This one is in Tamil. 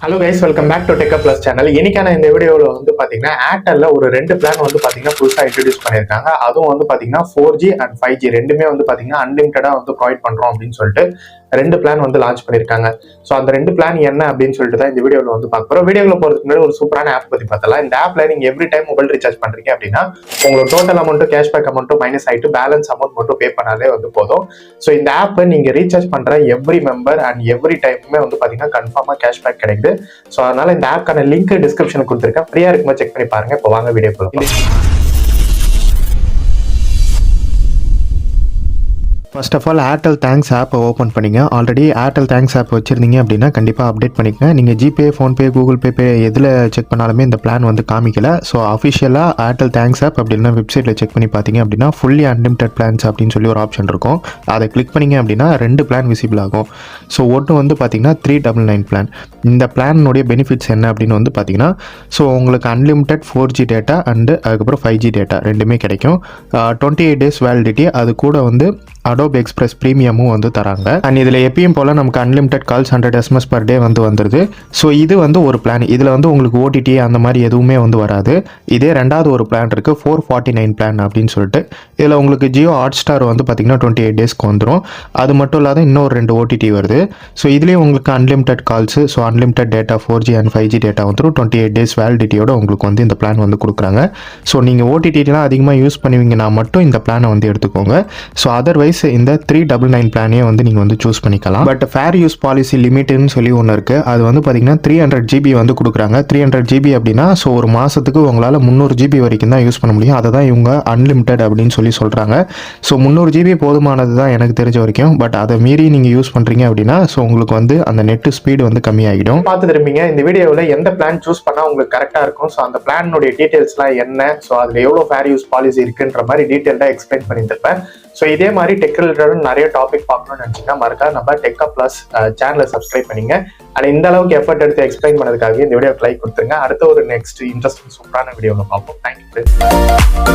Hello guys, welcome back to tech plus channel. இன்னைக்கான இந்த வீடியோவில் வந்து பார்த்தீங்கன்னா ஏர்டெல்ல ஒரு 2 பிளான் வந்து பார்த்தீங்கன்னா புதுசாக இன்ட்ரடியூஸ் பண்ணியிருக்காங்க. அதுவும் வந்து பார்த்தீங்கன்னா 4G அண்ட் 5G ரெண்டுமே வந்து பார்த்தீங்கன்னா அன்லிமிட்டடாக வந்து ப்ரொவைட் பண்ணுறோம் அப்படின்னு சொல்லிட்டு 2 பிளான் வந்து லான்ச் பண்ணியிருக்காங்க. ஸோ அந்த 2 பிளான் என்ன அப்படின்னு சொல்லிட்டு தான் இந்த வீடியோவில் வந்து பார்க்க போகிறோம். வீடியோவில் போகிறதுக்கு முன்னாடி ஒரு சூப்பரான ஆப் பற்றி பார்த்தலாம். இந்த ஆப்ல நீங்க எவ்ரி டைம் மொபைல் ரீசார்ஜ் பண்றீங்க அப்படின்னா உங்களோட டோட்டல் அமௌண்ட்டும் கேஷ்பேக் அமௌண்ட்டும் மைனஸ் ஆகிட்டு பேலன்ஸ் அமௌண்ட் மட்டும் பே பண்ணாலே வந்து போதும். ஸோ இந்த ஆப்பை நீங்க ரீசார்ஜ் பண்ற எவ்ரி மெம்பர் அண்ட் எவ்ரி டைமுமே வந்து பார்த்தீங்கன்னா கன்ஃபார்மாக கேஷ்பேக் கிடைக்குது. ஸோ அதனால இந்த ஆப்க்கான லிங்க் டிஸ்கிரிப்ஷன் கொடுத்துருக்கேன். ஃப்ரீயா இருக்கும்போது செக் பண்ணி பாருங்க. இப்போ வாங்க வீடியோ போகலாம். First of all Airtel thanks ஆப்பை ஓப்பன் பண்ணிங்க. ஆல்ரெடி ஏர்டெல் தேங்க்ஸ் ஆப் வச்சுருந்தீங்க அப்படின்னா கண்டிப்பாக அப்டேட் பண்ணிக்கங்க. நீங்கள் ஜிபே, ஃபோன்பே, கூகுள் பே எதில் செக் பண்ணாலுமே இந்த பிளான் வந்து காமிக்கல. ஸோ அஃபிஷியலாக ஏர்டெல் தேங்க்ஸ் ஆப் அப்படின்னா வெப்சைட்டில் செக் பண்ணி பார்த்தீங்க அப்படின்னா ஃபுல்லி அன்லிமிட்டட் பிளான்ஸ் அப்படின்னு சொல்லி ஒரு ஆப்ஷன் இருக்கும். அதை கிளிக் பண்ணிங்க அப்படின்னா 2 பிளான் விசிபிள் ஆகும். ஸோ ஒன்று வந்து பார்த்தீங்கன்னா 399 பிளான். இந்த பிளானுடைய பெனிஃபிட்ஸ் என்ன அப்படின்னு வந்து பார்த்தீங்கன்னா, ஸோ உங்களுக்கு அன்லிமிட்டட் 4G டேட்டா அண்டு அதுக்கப்புறம் 5G டேட்டா ரெண்டுமே கிடைக்கும். 28 டேஸ் வேலிடிட்டி, அது கூட வந்து அடோப் எக்ஸ்பிரஸ் ப்ரீமியமும் வந்து தராங்க. அண்ட் இதில் எப்பயும் போல் நமக்கு unlimited calls 100 SMS per day வந்து வந்துடுது. ஸோ இது வந்து ஒரு பிளான். இதில் வந்து உங்களுக்கு ஓடிடி அந்த மாதிரி எதுவுமே வந்து வராது. இதே ரெண்டாவது ஒரு பிளான் இருக்குது 449 பிளான் அப்படின்னு சொல்லிட்டு. இதில் உங்களுக்கு ஜியோ ஹாட் ஸ்டார் வந்து பார்த்தீங்கன்னா 28 டேஸ்க்கு வந்துடும். அது மட்டும் இல்லாத இன்னொரு 2 OTT வருது. ஸோ இதுலேயும் உங்களுக்கு unlimited calls, so unlimited data 4G and 5G data வந்துடும். 28 டேஸ் வேலிடிட்டியோட உங்களுக்கு வந்து இந்த பிளான் வந்து கொடுக்குறாங்க. ஸோ நீங்கள் ஓடிடிலாம் அதிகமாக யூஸ் பண்ணுவீங்கன்னா மட்டும் இந்த பிளானை வந்து எடுத்துக்கோங்க. ஸோ அதர்வைஸ் இந்த 399 பிளானே வந்து நீங்கள் வந்து சூஸ் பண்ணிக்கலாம். பட் ஃபேர் யூஸ் பாலிசி லிமிட்னு சொல்லி ஒன்று இருக்குது. அது வந்து பார்த்தீங்கன்னா 300 GB வந்து கொடுக்குறாங்க. 300 GB அப்படின்னா ஸோ ஒரு மாதத்துக்கு உங்களால் 300 GB வரைக்கும் தான் யூஸ் பண்ண முடியும். அதை தான் இவங்க அன்லிமிட்டட் அப்படின்னு சொல்லி சொல்கிறாங்க. ஸோ 300 GB போதுமானது தான் எனக்கு தெரிஞ்ச வரைக்கும். பட் அதை மீறி நீங்கள் யூஸ் பண்ணுறீங்க அப்படின்னா ஸோ உங்களுக்கு வந்து அந்த நெட் ஸ்பீடு வந்து கம்மியாகிடும். பார்த்து திரும்பிங்க இந்த வீடியோவில் எந்த பிளான் சூஸ் பண்ணால் உங்களுக்கு கரெக்டாக இருக்கும், ஸோ அந்த பிளானுடைய டீட்டெயில்ஸ்லாம் என்ன, ஸோ அதில் எவ்வளோ ஃபேர் யூஸ் பாலிசி இருக்குன்ற மாதிரி டீட்டெயில்டாக எக்ஸ்பிளைன் பண்ணியிருப்பேன். ஸோ இதே மாதிரி டெக் ரிலேட்டட் நிறைய டாபிக் பார்க்கணும்னு நினச்சிங்கன்னா மறக்காம நம்ம டெக் பிளஸ் சேனலை சப்ஸ்கிரைப் பண்ணிங்க. அண்ட் இந்த அளவுக்கு எஃபர்ட் எடுத்து எக்ஸ்பிளைன் பண்ணதுக்காக இந்த வீடியோக்கு லைக் கொடுத்துருங்க. அடுத்த ஒரு நெக்ஸ்ட் இன்ட்ரெஸ்டிங் சூப்பரான வீடியோவில் பார்ப்போம். தேங்க்யூ.